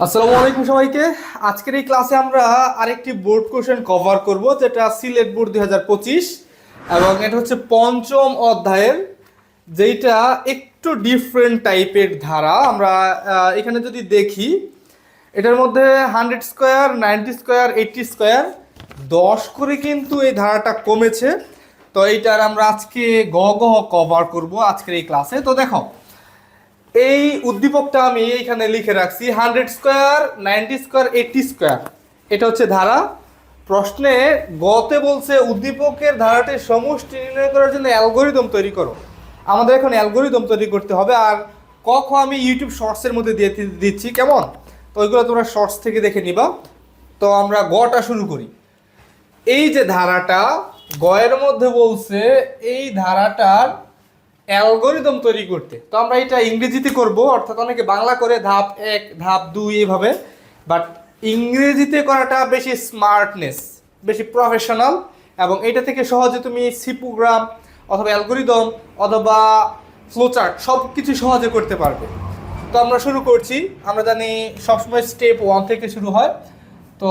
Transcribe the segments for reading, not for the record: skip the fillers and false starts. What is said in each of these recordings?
আসসালামু আলাইকুম সবাইকে। আজকের এই ক্লাসে আমরা আরেকটি বোর্ড কোশ্চেন কভার করব, যেটা সিলেট বোর্ড 2025 এবং এটা হচ্ছে পঞ্চম অধ্যায়ের, যেটা একটু ডিফারেন্ট টাইপের ধারা। আমরা এখানে যদি দেখি, এটার মধ্যে 100 স্কোয়ার, 90 স্কোয়ার, 80 স্কোয়ার 10 করে কিন্তু এই ধারাটা কমেছে। তো এইটার আমরা আজকে গ গ কভার করব আজকের এই ক্লাসে। তো দেখো, এই উদ্দীপকটা আমি এখানে লিখে রাখছি 100 স্কোয়ার, 90 স্কোয়ার, 80 স্কোয়ার। এটা হচ্ছে ধারা। প্রশ্নে গতে বলছে উদ্দীপকের ধারাটির সমষ্টি নির্ণয় করার জন্য অ্যালগোরিদম তৈরি করো। আমাদের এখন অ্যালগোরিদম তৈরি করতে হবে। আর ক খ আমি ইউটিউব শর্টসের মধ্যে দিয়ে দিচ্ছি, কেমন? তো ওইগুলো তোমরা শর্টস থেকে দেখে নিবা। তো আমরা গটা শুরু করি। এই যে ধারাটা গয়ের মধ্যে বলছে এই ধারাটার অ্যালগোরিদম তৈরি করতে। তো আমরা এটা ইংরেজিতে করব, অর্থাৎ অনেকে বাংলা করে ধাপ 1 ধাপ 2 এইভাবে, বাট ইংরেজিতে করাটা বেশি স্মার্টনেস, বেশি প্রফেশনাল, এবং এটা থেকে সহজে তুমি সি প্রোগ্রাম অথবা অ্যালগোরিদম অথবা ফ্লোচার্ট সব কিছু সহজে করতে পারবে। তো আমরা শুরু করছি। আমরা জানি সবসময় স্টেপ 1 থেকে শুরু হয়। তো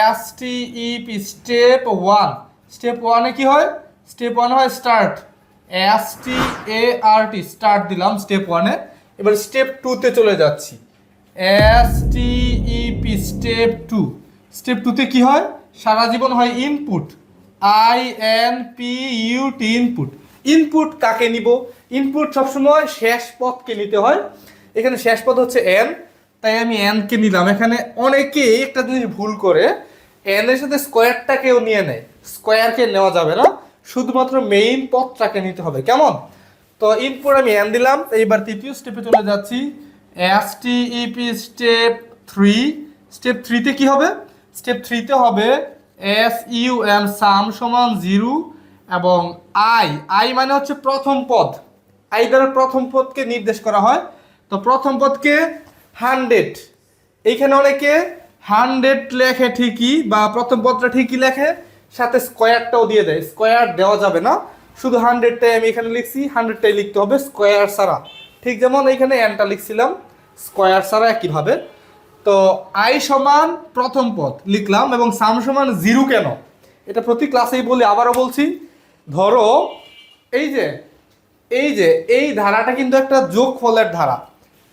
এস টি ই স্টেপ 1, স্টেপ 1-এ কি হয়? স্টেপ 1 হয় স্টার্ট, এস টি এ আর টি, স্টার্ট দিলাম স্টেপ 1-এ। এবার স্টেপ 2-তে চলে যাচ্ছি, এস টি ই স্টেপ 2। স্টেপ 2-তে কি হয়? সারা জীবন হয় input, I N P U T, input. Input কাকে নিব? ইনপুট সবসময় শেষ পদকে নিতে হয়। এখানে শেষ পদ হচ্ছে এন, তাই আমি এনকে নিলাম। এখানে অনেকেই একটা জিনিস ভুল করে, এন এর সাথে স্কোয়ারটাকেও নিয়ে নেয়। স্কোয়ারকে নেওয়া যাবে না, শুধুমাত্র মেইন পদটাকে নিতে হবে, কেমন? তো ইনপুট আমি এন দিলাম। এইবার তৃতীয় স্টেপে চলে যাচ্ছি, S T E P step 3। Step 3-তে কি হবে? স্টেপ 3-তে হবে এস ইউ এম, সাম সমান 0 এবং আই, আই মানে হচ্ছে প্রথম পদ। আই দ্বারা প্রথম পদকে নির্দেশ করা হয়। তো প্রথম পদকে 100, এইখানে অনেকে 100 লেখে ঠিকই, বা প্রথম পদটা ঠিকই লেখে, সাথে স্কোয়ারটাও দিয়ে দেয়। স্কোয়ার দেওয়া যাবে না, শুধু 100টাই আমি এখানে লিখছি, 100টাই লিখতে হবে স্কোয়ার ছাড়া। ঠিক যেমন এইখানে এনটা লিখছিলাম স্কোয়ার ছাড়া একইভাবে। তো আই সমান প্রথম পদ লিখলাম, এবং সাম সমান 0 কেন? এটা প্রতি ক্লাসেই বলি, আবারও বলছি। ধরো এই যে এই যে এই ধারাটা কিন্তু একটা যোগফলের ধারা।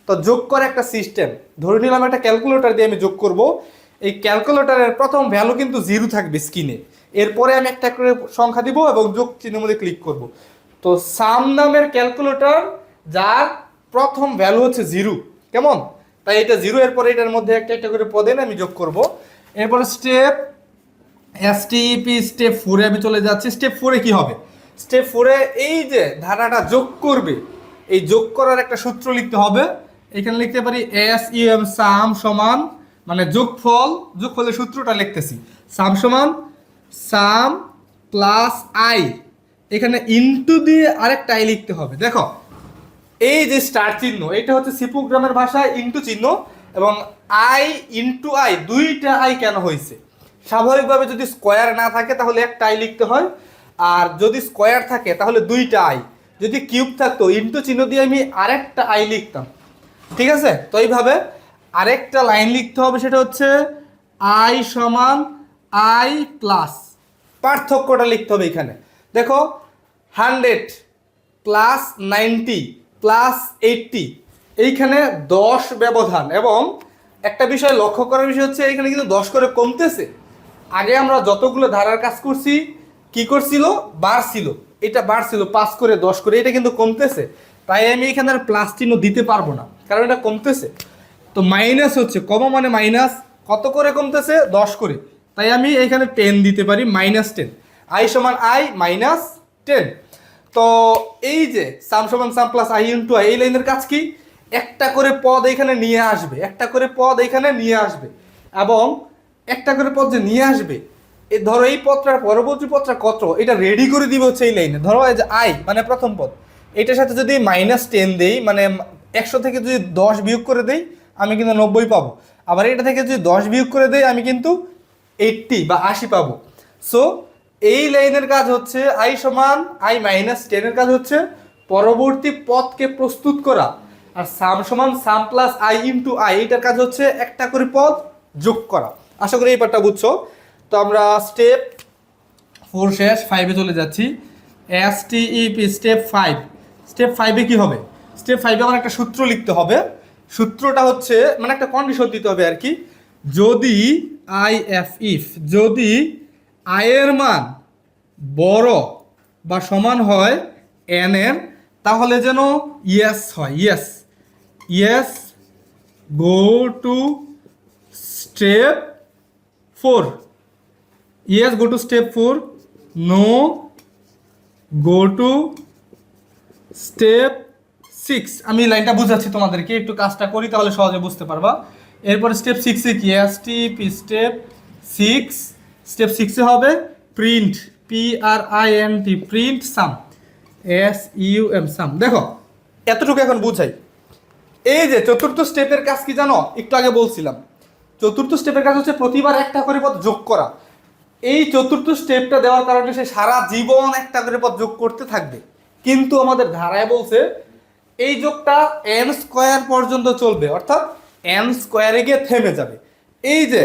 তো যোগ করে একটা সিস্টেম, ধরে নিলাম একটা ক্যালকুলেটর দিয়ে আমি যোগ করব। এই ক্যালকুলেটরের প্রথম ভ্যালু কিন্তু 0 থাকবে স্ক্রিনে। এরপরে আমি একটা করে সংখ্যা দিব এবং যোগ চিহ্নের মধ্যে ক্লিক করব। তো সাম নামের ক্যালকুলেটর, যার প্রথম ভ্যালু হচ্ছে 0, কেমন? তাই এটা 0, এরপরে এটার মধ্যে একটা একটা করে পদে আমি যোগ করব। এরপরে স্টেপ এসটিপি স্টেপ 4-এ আমি চলে যাচ্ছি। স্টেপ 4-এ কি হবে? স্টেপ 4-এ এই যে ধারাটা যোগ করবে, এই যোগ করার একটা সূত্র লিখতে হবে। এখানে লিখতে পারি এস ইউ এম, সাম সমান, মানে যোগফল, যোগফলের সূত্রটা লিখতেছি। সাম সমান সাম প্লাস আই, এখানে ইনটু দিয়ে আরেকটা আই লিখতে হবে। দেখো, এই যে স্টার চিহ্ন, এটা হচ্ছে সি প্রোগ্রামের ভাষায় ইনটু চিহ্ন, এবং আই ইনটু আই, দুইটা আই কেন হয়েছে? স্বাভাবিকভাবে যদি স্কোয়ার না থাকে তাহলে একটা আই লিখতে হয়, আর যদি স্কোয়ার থাকে তাহলে দুইটা আই। যদি কিউব থাকতো ইনটু চিহ্ন দিয়ে আমি আরেকটা আই লিখতাম, ঠিক আছে? তো এইভাবে আরেকটা লাইন লিখতে হবে, সেটা হচ্ছে আই সমান আই প্লাস, পার্থক্যটা লিখতে হবে এখানে। দেখো, 100 প্লাস 90 প্লাস 80, এইখানে 10 ব্যবধান। এবং একটা বিষয় লক্ষ্য করার বিষয় হচ্ছে, এখানে কিন্তু 10 করে কমতেছে। আগে আমরা যতগুলো ধারার কাজ করছি, কি করছিল? বাড়ছিল, এটা বাড়ছিল 5 করে 10 করে, এটা কিন্তু কমতেছে। তাই আমি এখানে আর প্লাস চিহ্ন দিতে পারবো না, কারণ এটা কমতেছে। তো মাইনাস হচ্ছে, কমা মানে মাইনাস, কত করে কমতেছে? 10 করে। তাই আমি এখানে 10 দিতে পারি, -10। আই সমান আই মাইনাস 10। তো এই যে সাম সমান সাম প্লাস আই ইনটু আই, এই লাইনের কাজ কি? একটা করে পদ এখানে নিয়ে আসবে, একটা করে পদ এখানে নিয়ে আসবে, এবং একটা করে পদ যে নিয়ে আসবে, এই ধরো এই পদটার পরবর্তী পদটা কত, এটা রেডি করে দিবে হচ্ছে এই লাইনে। ধরো এই যে আই মানে প্রথম পদ, এটার সাথে যদি -10 দেই, মানে 100 থেকে যদি 10 বিয়োগ করে দেই, আমি কিন্তু 90 পাবো। আবার এটা থেকে যদি 10 বিয়োগ করে দেই, আমি কিন্তু 80 বা 80 পাবো। সো এই লাইনের কাজ হচ্ছে আই সমান আই -10 এর কাজ হচ্ছে পরবর্তী পদকে প্রস্তুত করা। আর সাম সমান সাম প্লাস আই ইন্টু আই, এইটার কাজ হচ্ছে একটা করে পদ যোগ করা। আশা করি এই পার্টটা বুঝছো। তো আমরা স্টেপ 4 শেষ, 5-এ চলে যাচ্ছি। STEP step 5। স্টেপ 5-এ কি হবে? স্টেপ 5-এ আমার একটা সূত্র লিখতে হবে। সূত্রটা হচ্ছে মানে একটা কন্ডিশন দিতে হবে আর কি। যদি ইফ যদি আই এর মান বড় বা সমান হয় এন এর, তাহলে যেন ইয়েস হয়। Yes go to step 4, yes go to step 4, no go to step 6। আমি লাইনটা বুঝাচ্ছি তোমাদেরকে, একটু কাজটা করি তাহলে সহজে বুঝতে পারবা। এরপরে স্টেপ 6-এ কি? STP স্টেপ 6, স্টেপ 6-এ হবে প্রিন্ট, PRINT, প্রিন্ট সাম, SUM সাম। দেখো এতটুকু এখন বুঝাই। এই যে চতুর্থ স্টেপের কাজ কি জানো? একটু আগে বলছিলাম, চতুর্থ স্টেপের কাজ হচ্ছে প্রতিবার একটা করে পদ যোগ করা। এই চতুর্থ স্টেপটা দেওয়ার কারণে সে সারা জীবন একটা করে পদ যোগ করতে থাকবে। কিন্তু আমাদের ধারায় বলছে এই যোগটা n স্কোয়ার পর্যন্ত চলবে, অর্থাৎ n স্কোয়ারে গিয়ে থেমে যাবে। এই যে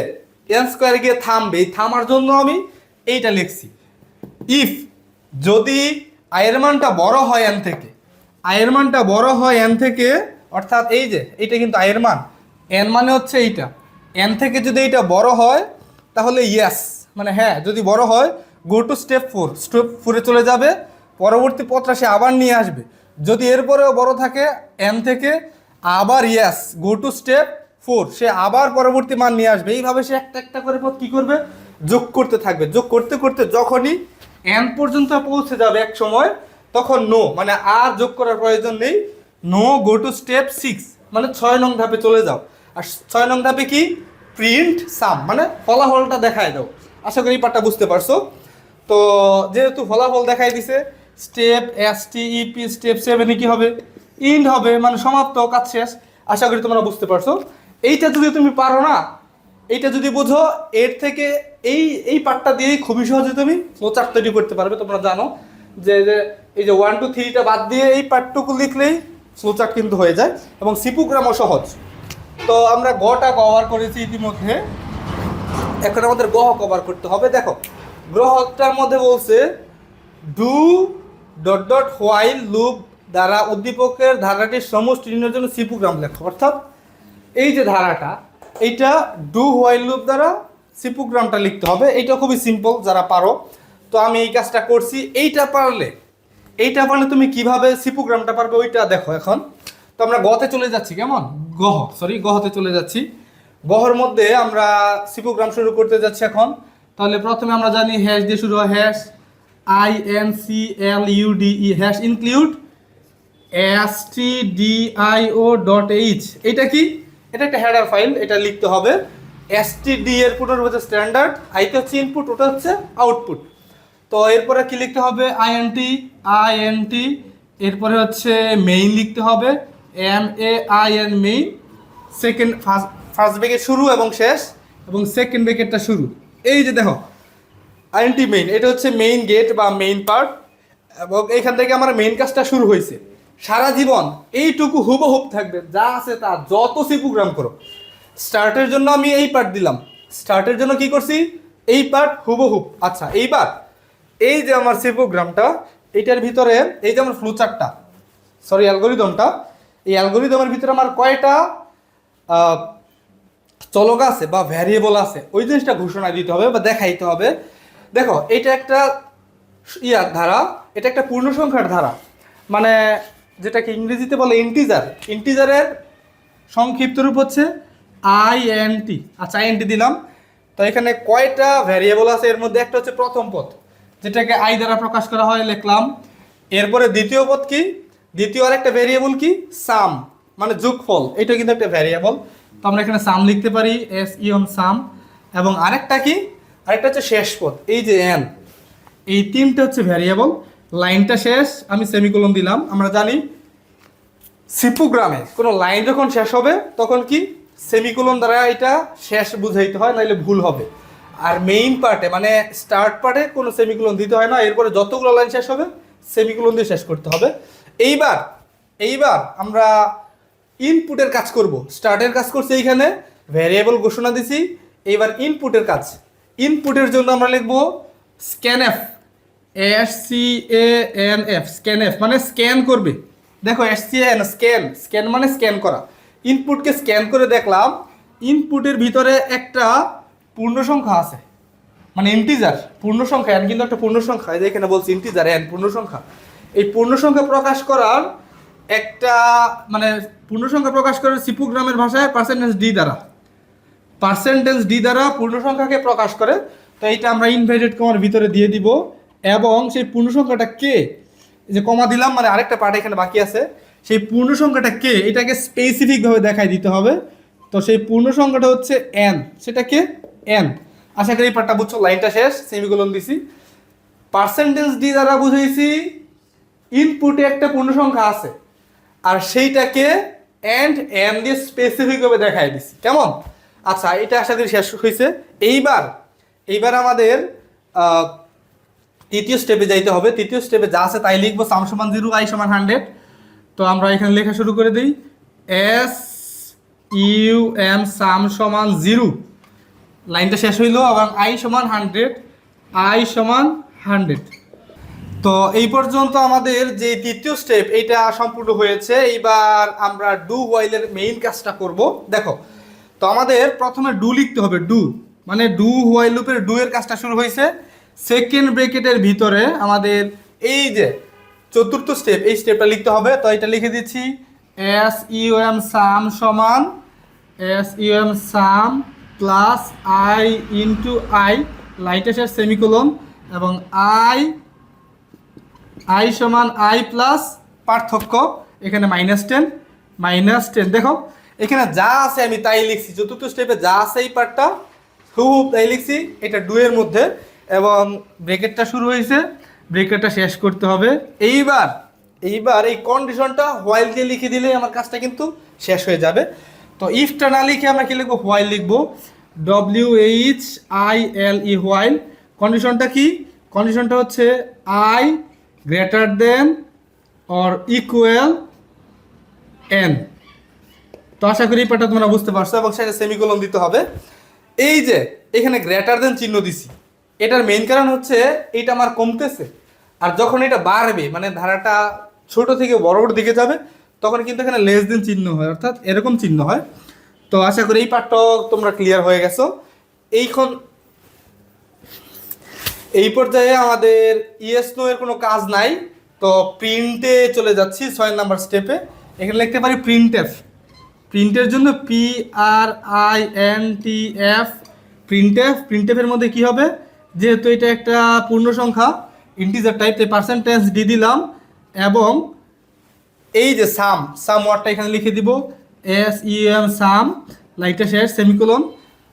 n স্কোয়ারে গিয়ে থামবে, এই থামার জন্য আমি এইটা লিখছি। ইফ যদি আয়ের মানটা বড় হয় n থেকে, আয়ের মানটা বড় হয় n থেকে, অর্থাৎ এই যে এইটা কিন্তু আয়ের মান, n মানে হচ্ছে এইটা, n থেকে যদি এইটা বড় হয় তাহলে ইয়েস মানে হ্যাঁ, যদি বড় হয় গো টু স্টেপ 4, স্টেপ 4-এ চলে যাবে, পরবর্তী পথটা সে আবার নিয়ে আসবে। যদি এরপরেও বড় থাকে n থেকে, আবার ইয়েস গো টু স্টেপ 4, সে আবার পরবর্তী মান নিয়ে আসবে। এইভাবে সে একটা একটা করে পথ কী করবে? যোগ করতে থাকবে। যোগ করতে করতে যখনই n পর্যন্ত পৌঁছে যাবে এক সময়, তখন নো মানে আর যোগ করার প্রয়োজন নেই, নো গো টু স্টেপ 6 মানে 6 নং ধাপে চলে যাও। আর 6 নং ধাপে কি? প্রিন্ট সাম মানে ফলাফলটা দেখায় দাও। আশা করি এই পার্টটা বুঝতে পারছো। তো যেহেতু ফলাফল দেখাই দিছে, স্টেপ STEP স্টেপ 7-এ কি হবে? ইন্ড হবে, মানে সমাপ্ত, কাজ শেষ। আশা করি তোমরা বুঝতে পারছো। এইটা যদি তুমি পারো না, এইটা যদি বোঝো, এর থেকে এই এই পার্টটা দিয়েই খুবই সহজে তুমি ফ্লোচার্ট তৈরি করতে পারবে। তোমরা জানো যে এই যে 1 2 3টা বাদ দিয়ে এই পার্টটুকু লিখলেই ফ্লোচার্ট কিন্তু হয়ে যায়, এবং সি প্রোগ্রামও সহজ। তো আমরা গটা কভার করেছি ইতিমধ্যে, এখন আমাদের গ্রহ কভার করতে হবে। দেখো গ্রহটার মধ্যে বলছে do dot dot while loop দ্বারা উদ্দীপকের ধারাটির সমষ্টি নির্ণয়ের জন্য সি প্রোগ্রাম লেখো। অর্থাৎ এই যে ধারাটা, এইটা ডু হোয়াইল লুপ দ্বারা সি প্রোগ্রামটা লিখতে হবে। এইটা খুবই সিম্পল, যারা পারো। তো আমি এই কাজটা করছি। এইটা পারলে তুমি কিভাবে সি প্রোগ্রামটা পারবে ওইটা দেখো এখন। তো আমরা গতে চলে যাচ্ছি, কেমন? গহতে চলে যাচ্ছি। গহর মধ্যে আমরা সি প্রোগ্রাম শুরু করতে যাচ্ছি এখন। তাহলে প্রথমে আমরা জানি হ্যাশ দিয়ে শুরু হয়, hash INCLUDE, hash include stdio.h। এটা কি? এটা একটা হেডার ফাইল, এটা লিখতে হবে। std এর পুট হচ্ছে স্ট্যান্ডার্ড, আইতে হচ্ছে ইনপুট, ওটা হচ্ছে আউটপুট। তো এরপরে কি লিখতে হবে? INT, এরপরে হচ্ছে মেইন লিখতে হবে, MAIN main. Second first bracket শুরু এবং শেষ, এবং সেকেন্ড ব্রেকেটটা শুরু। এই যে দেখো INT মেইন, এটা হচ্ছে মেইন গেট বা মেইন পার্ট, এবং এইখান থেকে আমার মেইন কাজটা শুরু হয়েছে। সারা জীবন এইটুকু হুবহুব থাকবে, যা আছে তা, যত সি প্রোগ্রাম করো। স্টার্টের জন্য আমি এই পার্ট দিলাম, স্টার্টের জন্য কি করছি? এই পার্ট হুবহুব। আচ্ছা, এইবার এই যে আমার সি প্রোগ্রামটা, এইটার ভিতরে এই যে আমার ফ্লোচার্টটা, সরি অ্যালগোরিদমটা, এই অ্যালগোরিদমের ভিতরে আমার কয়টা চলক আছে বা ভ্যারিয়েবল আছে, ওই জিনিসটা ঘোষণা দিতে হবে বা দেখাইতে হবে। দেখো এটা একটা ধারা, এটা একটা পূর্ণ সংখ্যার ধারা, মানে যেটাকে ইংরেজিতে বলে ইন্টিজার। ইন্টিজারের সংক্ষিপ্ত রূপ হচ্ছে INT। আচ্ছা, INT দিলাম। তো এখানে কয়টা ভ্যারিয়েবল আছে? এর মধ্যে একটা হচ্ছে প্রথম পদ, যেটাকে আই দ্বারা প্রকাশ করা হয়, লিখলাম। এরপরে দ্বিতীয় পদ কি? দ্বিতীয় আর একটা ভ্যারিয়েবল কি? সাম, মানে যোগফল। এটা কিন্তু একটা ভ্যারিয়েবল, তো আমরা এখানে সাম লিখতে পারি, SEON সাম। এবং আরেকটা কি? আরেকটা হচ্ছে শেষ পদ, এই যে n। এই তিনটা হচ্ছে ভ্যারিয়েবল। লাইনটা শেষ, আমি সেমিকোলন দিলাম। আমরা জানি সি প্রোগ্রামে কোনো লাইন যখন শেষ হবে তখন কি সেমিকোলন দ্বারা এটা শেষ বুঝাইতে হয়, নাহলে ভুল হবে। আর মেইন পার্টে মানে স্টার্ট পার্টে কোনো সেমিকোলন দিতে হয় না। এরপরে যতগুলো লাইন শেষ হবে সেমিকোলন দিয়ে শেষ করতে হবে। এইবার আমরা ইনপুটের কাজ করব। স্টার্টের কাজ করছি এইখানে, ভ্যারিয়েবল ঘোষণা দিছি। এইবার ইনপুটের কাজ, ইনপুটের জন্য আমরা লিখব স্ক্যানএফ, SCANF, স্ক্যানএফ মানে স্ক্যান করবে। দেখো SCAN স্ক্যান, স্ক্যান মানে স্ক্যান করা। ইনপুটকে স্ক্যান করে দেখলাম ইনপুটের ভিতরে একটা পূর্ণ সংখ্যা আছে, মানে ইন্টিজার পূর্ণ সংখ্যা, এন কিন্তু একটা পূর্ণ সংখ্যা, এই যে এখানে বলছি ইন্টিজার এন পূর্ণ সংখ্যা। এই পূর্ণ সংখ্যা প্রকাশ করার একটা মানে পূর্ণ সংখ্যা প্রকাশ করার সি প্রোগ্রামের ভাষায় পার্সেন্টেজ ডি দ্বারা, পার্সেন্টেজ ডি দ্বারা পূর্ণ সংখ্যাকে প্রকাশ করে। তো এইটা আমরা ইনভার্টেড কমার ভিতরে দিয়ে দিব, এবং সেই পূর্ণ সংখ্যাটা কে, এই যে কমা দিলাম মানে আরেকটা পার্ট এখানে বাকি আছে, সেই পূর্ণ সংখ্যাটা কে এটাকে স্পেসিফিকভাবে দেখাই দিতে হবে। তো সেই পূর্ণ সংখ্যাটা হচ্ছে এন, সেটা কে এন। আশা করি এই পার্টটা বুঝছো, লাইনটা শেষ, সেমিকোলন দিছি। পার্সেন্টেজ ডি দ্বারা বুঝাইছি ইনপুটে একটা পূর্ণ সংখ্যা আছে, আর সেইটাকে এন্ড এন দিয়ে স্পেসিফিকভাবে দেখাই দিছি। কেমন? আচ্ছা, এটা আশা করি শেষ হয়েছে। এইবার আমাদের তৃতীয় স্টেপে যাইতে হবে। তৃতীয় স্টেপে যা আছে তাই লিখবো, সাম সমান 0, আই সমান 100। তো আমরা এখানে লেখা শুরু করে দিই, SUM সাম সমান 0, লাইনটা শেষ হইলো, এবং আই সমান 100, আই সমান 100। তো এই পর্যন্ত আমাদের যে তৃতীয় স্টেপ এইটা সম্পূর্ণ হয়েছে। এইবার আমরা ডু হোয়াইলের মেইন কাজটা করব। দেখো, তো আমাদের প্রথমে ডু লিখতে হবে, ডু মানে ডু হোয়াইল লুপের ডু এর কাজটা শুরু হয়েছে। সেকেন্ড ব্র্যাকেটের ভিতরে আমাদের এই যে চতুর্থ স্টেপ, এই স্টেপটা লিখতে হবে। তো এটা লিখে দিচ্ছি, SUM সাম সমান SUM some plus I into I, লাইটের শেষ সেমিকোলন, এবং আই সমান আই প্লাস পার্থক্য, এখানে -10। দেখো এখানে যা আছে আমি তাই লিখছি, চতুর্থ স্টেপে যা আছে এই পার্টটা খুব তাই লিখছি, এটা ডু এর মধ্যে, এবং ব্রেকেটটা শুরু হয়েছে, ব্রেকেটটা শেষ করতে হবে। এইবার এই কন্ডিশনটা হোয়াইল দিয়ে লিখে দিলে আমার কাজটা কিন্তু শেষ হয়ে যাবে। তো ইফটা না লিখে আমরা কি লিখবো, হোয়াইল লিখবো, WHILE হোয়াইল। কন্ডিশনটা কি? কন্ডিশনটা হচ্ছে I greater than or equal N. তো আশা করি এই পার্টটা তোমরা বুঝতে পারছো, এবং সেটা সেমিকোলন দিতে হবে। এই যে এখানে গ্রেটার দেন চিহ্ন দিছি, এটার মেইন কারণ হচ্ছে এইটা আমার কমতেছে, আর যখন এটা বাড়বে মানে ধারাটা ছোট থেকে বড়োর দিকে যাবে, তখন কিন্তু এখানে লেস দেন চিহ্ন হয়, অর্থাৎ এরকম চিহ্ন হয়। তো আশা করি এই পার্টটাও তোমরা ক্লিয়ার হয়ে গেছো। এই পর্যায়ে আমাদের ইয়েস নো এর কোনো কাজ নাই। তো প্রিন্টে চলে যাচ্ছি 6 নাম্বার স্টেপে। এখানে লিখতে পারি প্রিন্টএফ, প্রিন্টের জন্য PRINTF, প্রিন্টএফের মধ্যে কি হবে, যেহেতু এটা একটা পূর্ণ সংখ্যা ইন্টিজার টাইপ, তাই পার্সেন্টেজ ডি দিলাম, এবং এই যে সাম ওয়ার্ডটা এখানে লিখে দিব, SUM সাম, লাইটটা শেষ সেমিকোলন।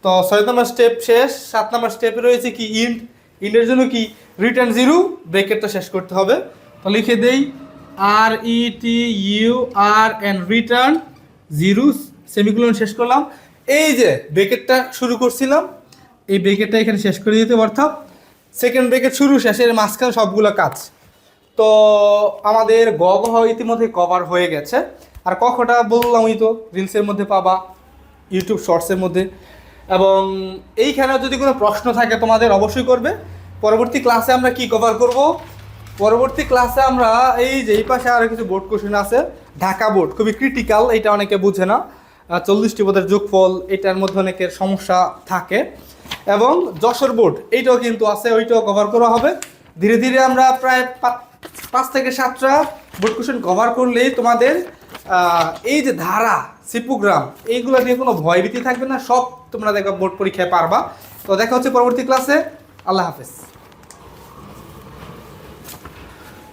তো 6 নম্বর স্টেপ শেষ। 7 নম্বর স্টেপে রয়েছে কি ইন্টের জন্য কি রিটার্ন 0, ব্রেকেটটা শেষ করতে হবে। তো লিখে দেই RETURN, রিটার্ন 0, সেমিকোলন শেষ করলাম। এই যে ব্রেকেটটা শুরু করছিলাম, এই ব্রেকেটটা এখানে শেষ করে দিতে, অর্থাৎ সেকেন্ড ব্রেকেট শুরু শেষের মাঝখানে সবগুলো কাজ। তো আমাদের গ ঘ ইতিমধ্যে কভার হয়ে গেছে, আর কখটা বললামই তো, রিলসের মধ্যে পাবা, ইউটিউব শর্টসের মধ্যে। এবং এইখানে যদি কোনো প্রশ্ন থাকে তোমাদের অবশ্যই করবে। পরবর্তী ক্লাসে আমরা কি কভার করব? পরবর্তী ক্লাসে আমরা এই যে এই পাশে আরও কিছু বোর্ড কোশ্চেন আছে, ঢাকা বোর্ড খুবই ক্রিটিক্যাল, এটা অনেকে বুঝে না, 40টি পদের যোগফল, এটার মধ্যে অনেকের সমস্যা থাকে। এবং যশোর বোর্ড এইটাও কিন্তু আছে, ওইটাও কভার করা হবে। ধীরে ধীরে আমরা প্রায় 5 থেকে 7টা বোর্ড কোশ্চেন কভার করলেই তোমাদের এই যে ধারা, সি প্রোগ্রাম, এইগুলো নিয়ে কোনো ভয়ভীতি থাকবে না, সব তোমরা দেখবা বোর্ড পরীক্ষায় পারবা। তো দেখা হচ্ছে পরবর্তী ক্লাসে। আল্লাহ হাফেজ।